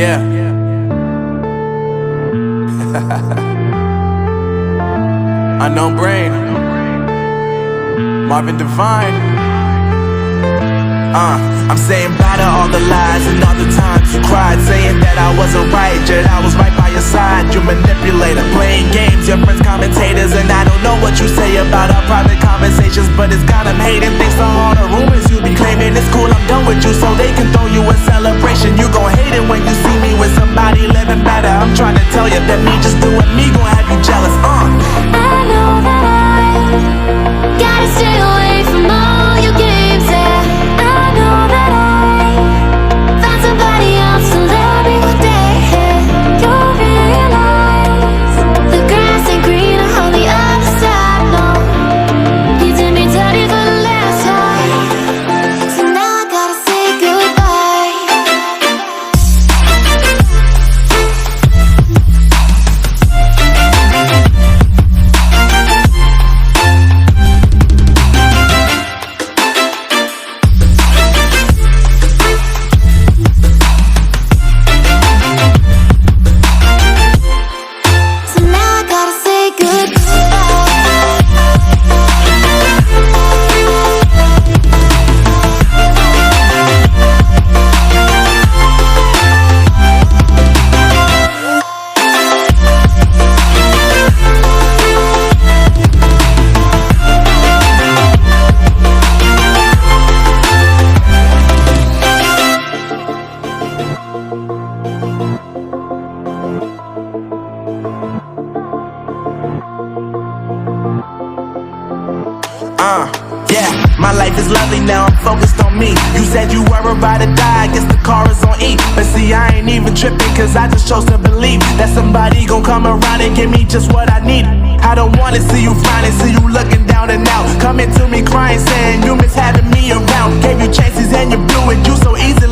Yeah. Unknown Brain, Marvin Divine. I'm saying bye to all the lies and all the times you cried, saying that I wasn't right, yet I was right by your side. You manipulator, playing games, your friends commentators, and I don't know what you say about our private conversations, but it's got them hating. Thanks to all the rumors you be claiming. It's cool, I'm done with you, so they can throw you a celebration. You gon' hate it when you see me with somebody living better. I'm trying to tell you that me just doing me gon' have you jealous. I know that I gotta stay away from all your games, yeah. I know that I found somebody else to love me one day, yeah. You'll realize the grass ain't greener on the other side, no. You did me dirty for the last time, so now I gotta say goodbye. So now I gotta say goodbye. Yeah, my life is lovely now, I'm focused on me. You said you were about to die, I guess the car is on E. But see, I ain't even tripping, cause I just chose to believe that somebody gon' come around and give me just what I need. I don't wanna see you finding, see you looking down and out, coming to me crying, saying you miss having me around. Gave you chances and you blew it, you so easily